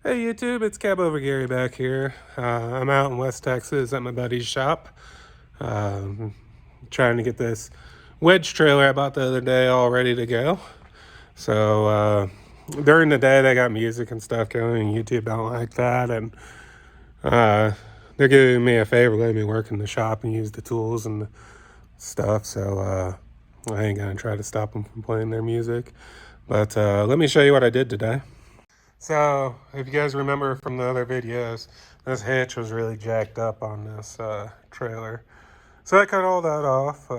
Hey YouTube, it's Cabover Gary back here. I'm out in West Texas at my buddy's shop. Um, Trying to get this wedge trailer I bought the other day all ready to go. So during the day they got music and stuff going, and YouTube don't like that. And they're giving me a favor, letting me work in the shop and use the tools and stuff. So I ain't gonna try to stop them from playing their music. But let me show you what I did today. So, if you guys remember from the other videos, this hitch was really jacked up on this trailer. So I cut all that off.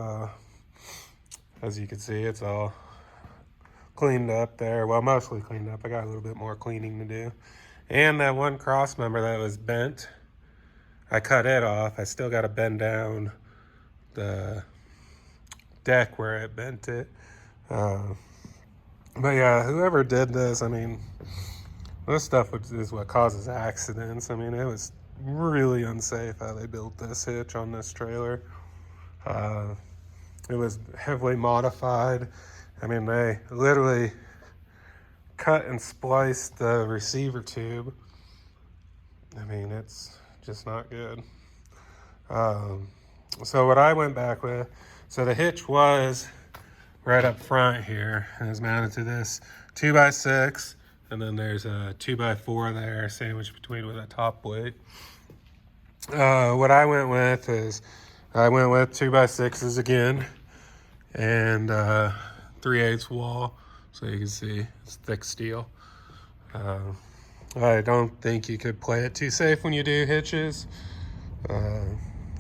As you can see, it's all cleaned up there. Well, mostly cleaned up. I got a little bit more cleaning to do. And that one cross member that was bent, I cut it off. I still got to bend down the deck where it bent it. But yeah, whoever did this, I mean, this stuff is what causes accidents. I mean, it was really unsafe how they built this hitch on this trailer. It was heavily modified. I mean, they literally cut and spliced the receiver tube. I mean, it's just not good. So what I went back with, so the hitch was right up front here, and it's mounted to this 2x6. And then there's a 2x4 there, sandwiched between with a top plate. What I went with is, I went with 2x6s again, and 3/8 wall, so you can see it's thick steel. I don't think you could play it too safe when you do hitches.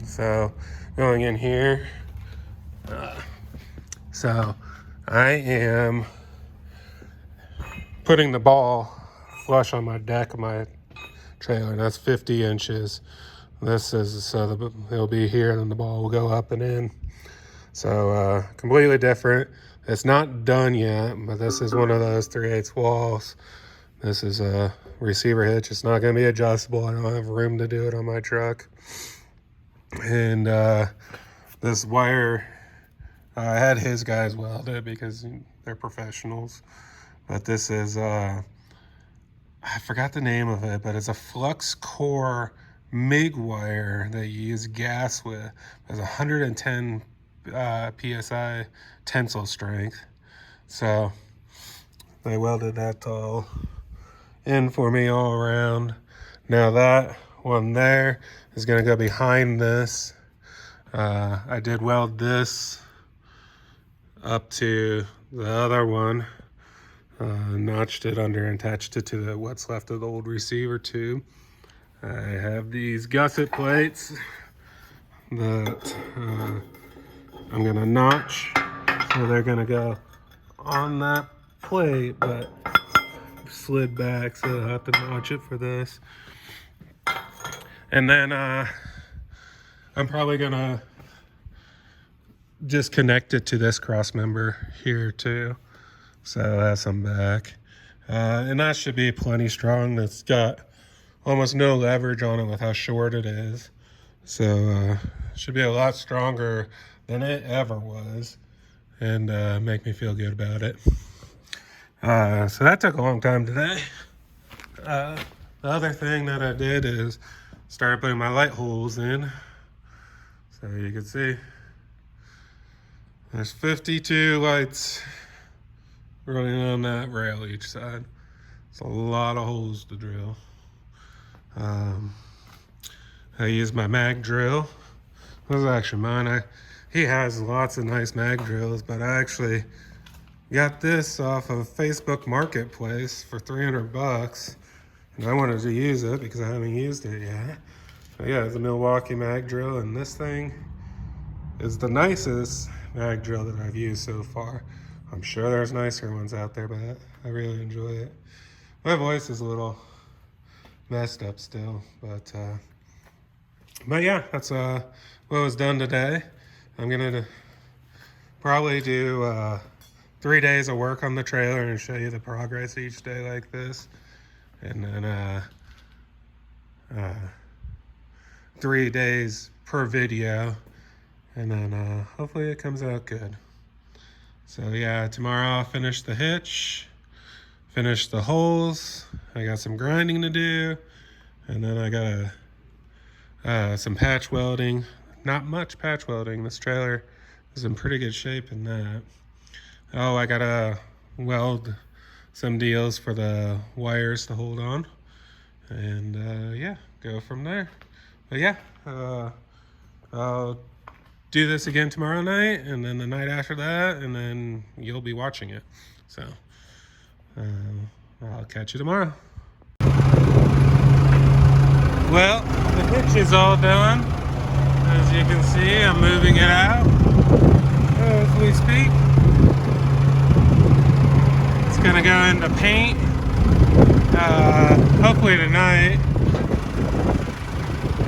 So going in here, so I am putting the ball flush on my deck of my trailer. That's 50 inches. This is so it'll be here, and then the ball will go up and in. So completely different. It's not done yet, but this is one of those 3/8 walls. This is a receiver hitch. It's not going to be adjustable. I don't have room to do it on my truck. And this wire, I had his guys weld it because they're professionals. But this is, I forgot the name of it, but it's a flux core MIG wire that you use gas with. It's 110 PSI tensile strength. So they welded that all in for me all around. Now that one there is going to go behind this. I did weld this up to the other one. Notched it under and attached it to what's left of the old receiver tube. I have these gusset plates that I'm gonna notch, so they're gonna go on that plate, but slid back, so I'll have to notch it for this. And then I'm probably gonna disconnect it to this cross member here too. So that's some back. And that should be plenty strong. It's got almost no leverage on it with how short it is. So should be a lot stronger than it ever was, and make me feel good about it. So that took a long time today. The other thing that I did is started putting my light holes in. So you can see there's 52 lights running on that rail each side. It's a lot of holes to drill. I use my mag drill. This is actually mine. He has lots of nice mag drills, but I actually got this off of Facebook Marketplace for 300 bucks, and I wanted to use it because I haven't used it yet. So yeah, it's a Milwaukee mag drill, and this thing is the nicest mag drill that I've used so far. I'm sure there's nicer ones out there, but I really enjoy it. My voice is a little messed up still, but yeah, that's what was done today. I'm gonna probably do 3 days of work on the trailer and show you the progress each day like this, and then 3 days per video, and then hopefully it comes out good. So yeah, tomorrow I'll finish the hitch, finish the holes. I got some grinding to do, and then I got some patch welding. Not much patch welding. This trailer is in pretty good shape in that. Oh, I gotta weld some deals for the wires to hold on, and yeah, go from there. But yeah, I'll do this again tomorrow night, and then the night after that, and then you'll be watching it. So I'll catch you tomorrow. Well, the hitch is all done. As you can see, I'm moving it out as we speak. It's gonna go into paint, hopefully tonight,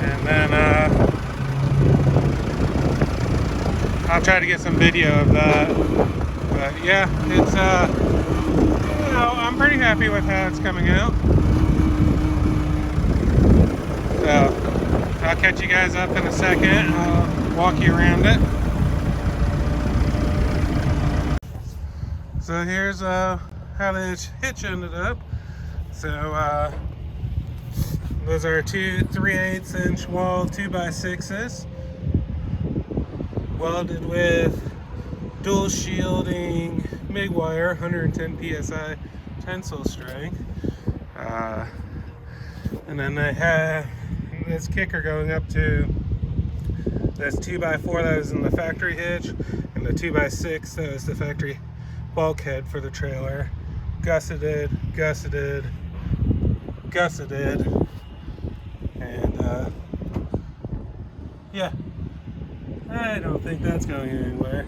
and then I'll try to get some video of that. But yeah, it's you know, I'm pretty happy with how it's coming out. So I'll catch you guys up in a second. I'll walk you around it. So here's how the hitch ended up. So those are two 3/8 inch wall 2x6s, welded with dual shielding MIG wire, 110 psi tensile strength, and then they have this kicker going up to this 2x4 that was in the factory hitch, and the 2x6 that was the factory bulkhead for the trailer. Gusseted, and yeah, I don't think that's going anywhere.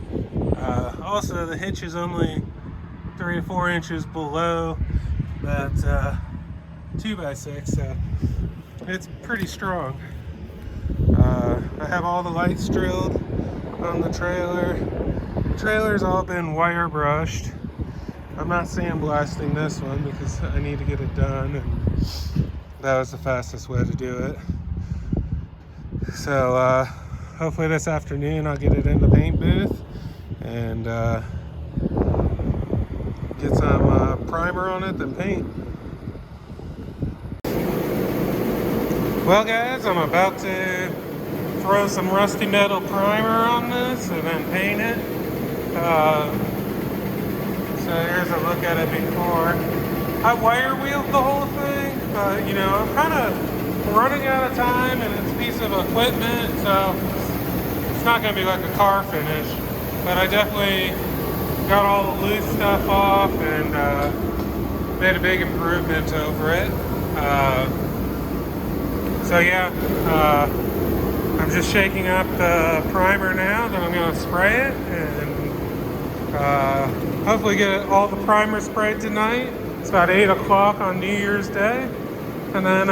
Also, the hitch is only 3 to 4 inches below that 2x6, so it's pretty strong. I have all the lights drilled on the trailer. The trailer's all been wire brushed. I'm not sandblasting this one because I need to get it done, and that was the fastest way to do it. So hopefully this afternoon I'll get it in the paint booth and get some primer on it, then paint. Well guys, I'm about to throw some rusty metal primer on this and then paint it. So here's a look at it before. I wire wheeled the whole thing, but you know, I'm kind of running out of time and it's a piece of equipment, so it's not going to be like a car finish. But I definitely got all the loose stuff off and made a big improvement over it. So yeah, I'm just shaking up the primer now, then I'm going to spray it and hopefully get all the primer sprayed tonight. It's about 8 o'clock on New Year's Day. And then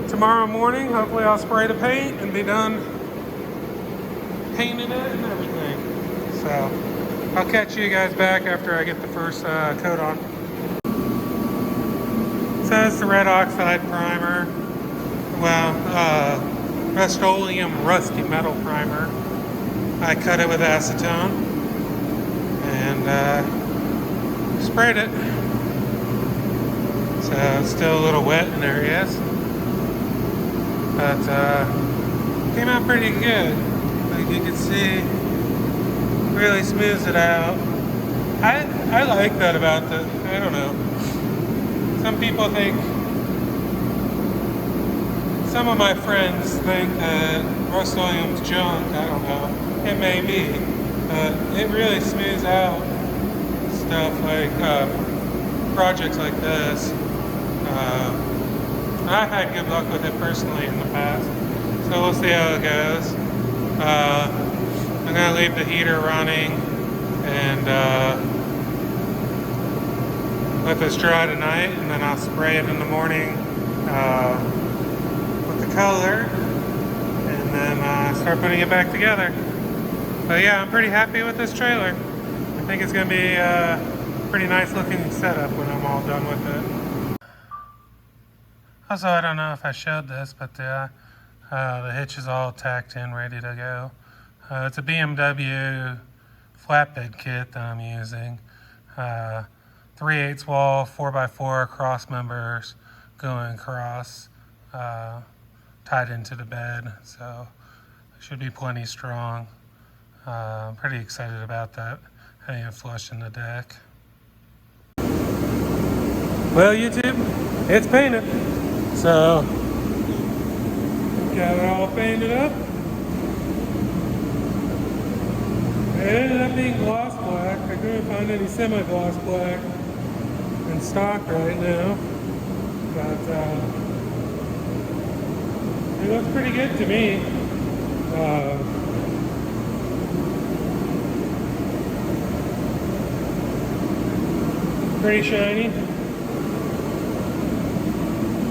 tomorrow morning, hopefully I'll spray the paint and be done painting it and everything. So I'll catch you guys back after I get the first coat on. So it's the red oxide primer. Well, Rust-Oleum rusty metal primer. I cut it with acetone and sprayed it. So it's still a little wet in areas, but came out pretty good. Like you can see, really smooths it out. I like that about the, I don't know. Some people think, some of my friends think that Rust-Oleum's junk. I don't know. It may be, but it really smooths out stuff like projects like this. I've had good luck with it personally in the past, so we'll see how it goes. I'm going to leave the heater running and let this dry tonight, and then I'll spray it in the morning with the color, and then start putting it back together. But yeah, I'm pretty happy with this trailer. I think it's going to be a pretty nice looking setup when I'm all done with it. Also, I don't know if I showed this, but the hitch is all tacked in, ready to go. It's a BMW flatbed kit that I'm using. 3/8 wall, 4x4 cross members going across, tied into the bed, so it should be plenty strong. I'm pretty excited about that, having it flush in the deck. Well, YouTube, it's painted, so got it all painted up. It ended up being gloss black. I couldn't find any semi-gloss black in stock right now, but it looks pretty good to me. Pretty shiny.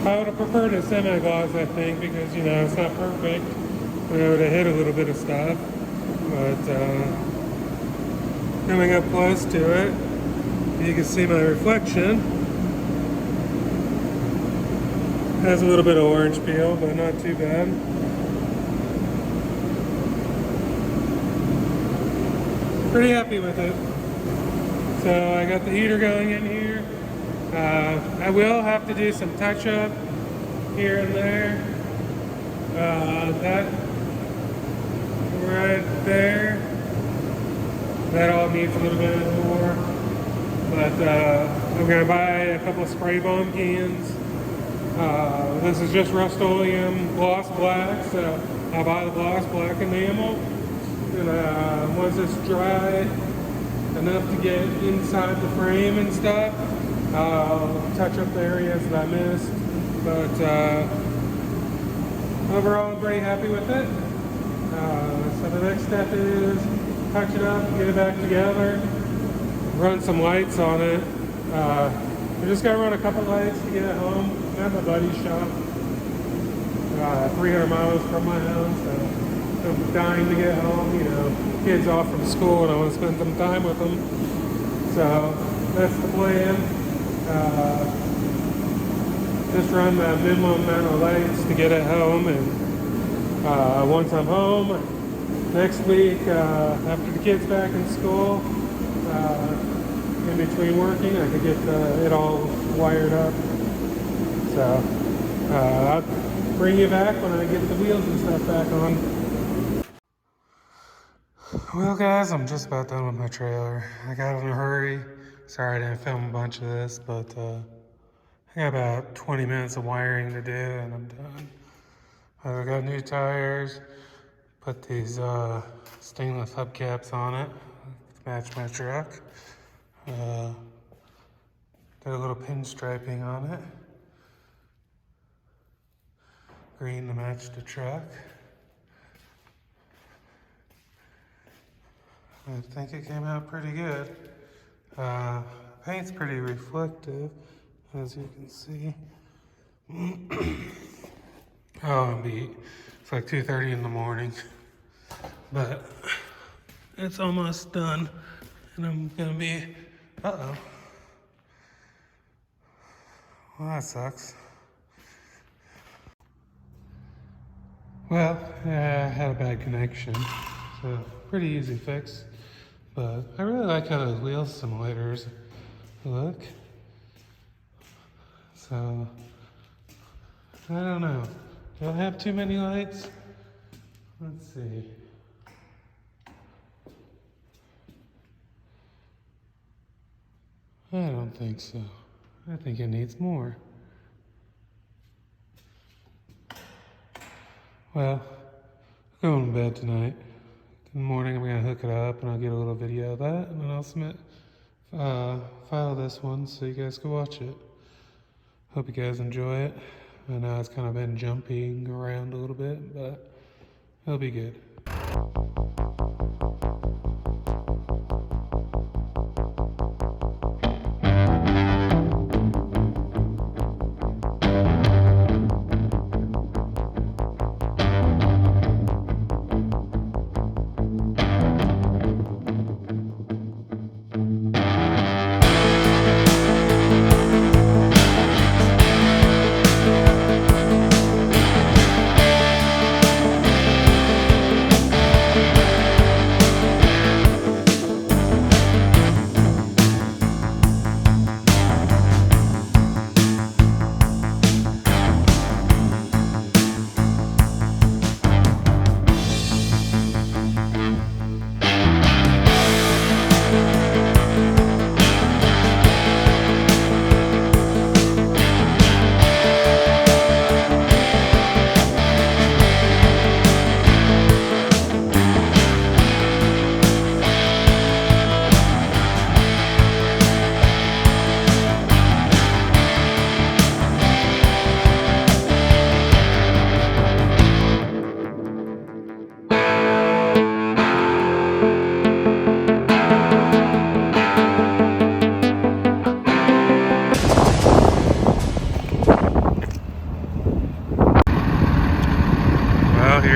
I would have preferred a semi-gloss, I think, because, you know, it's not perfect. I would have hit a little bit of stuff, but coming up close to it, you can see my reflection. Has a little bit of orange peel, but not too bad. Pretty happy with it. So I got the heater going in here. I will have to do some touch-up here and there. That right there, that all needs a little bit more. But I'm going to buy a couple of spray foam cans. This is just Rust-Oleum gloss black, so I'll buy the gloss black enamel. And once it's dry enough to get inside the frame and stuff, I'll touch up the areas that I missed. But overall, I'm pretty happy with it. So the next step is touch it up, get it back together, run some lights on it. We just gotta run a couple lights to get it home. I'm at my buddy's shop, 300 miles from my house. So I'm dying to get home. You know, kids off from school, and I want to spend some time with them. So that's the plan. Just run the minimum amount of lights to get it home, and once I'm home next week, after the kids back in school, in between working, I could get it all wired up. So I'll bring you back when I get the wheels and stuff back on. Well, guys, I'm just about done with my trailer. I got in a hurry. Sorry I didn't film a bunch of this, but I got about 20 minutes of wiring to do, and I'm done. I got new tires, put these stainless hubcaps on it to match my truck. Did a little pinstriping on it. Green to match the truck. I think it came out pretty good. Paint's pretty reflective, as you can see. Oh, it's like 2:30 in the morning, but it's almost done, and I'm gonna be, well, that sucks. Well, yeah, I had a bad connection, so pretty easy fix. But I really like how those wheel simulators look. So, I don't know. Do I have too many lights? Let's see. I don't think so. I think it needs more. Well, I'm going to bed tonight. In the morning, I'm going to hook it up, and I'll get a little video of that, and then I'll file this one so you guys can watch it. Hope you guys enjoy it. I know it's kind of been jumping around a little bit, but it'll be good.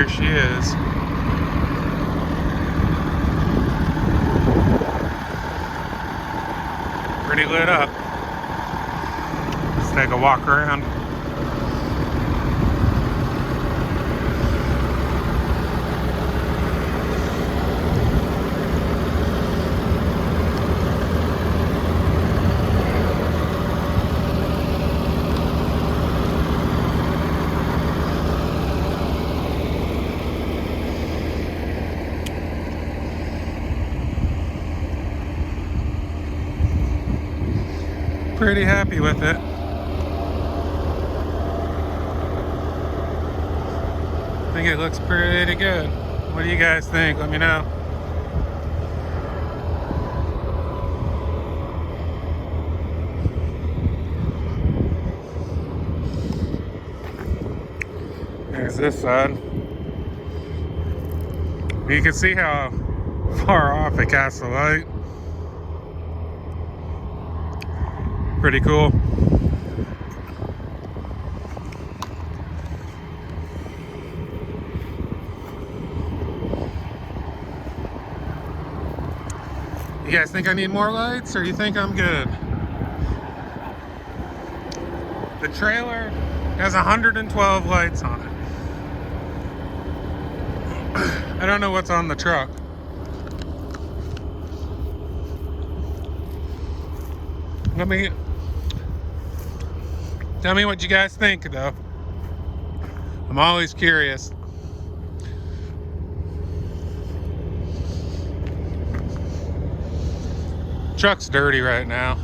there she is. Pretty lit up. Let's take a walk around. Pretty happy with it. I think it looks pretty good. What do you guys think? Let me know. There's this side. You can see how far off it casts the light. Pretty cool. You guys think I need more lights, or you think I'm good? The trailer has 112 lights on it. I don't know what's on the truck. Tell me what you guys think, though. I'm always curious. Truck's dirty right now.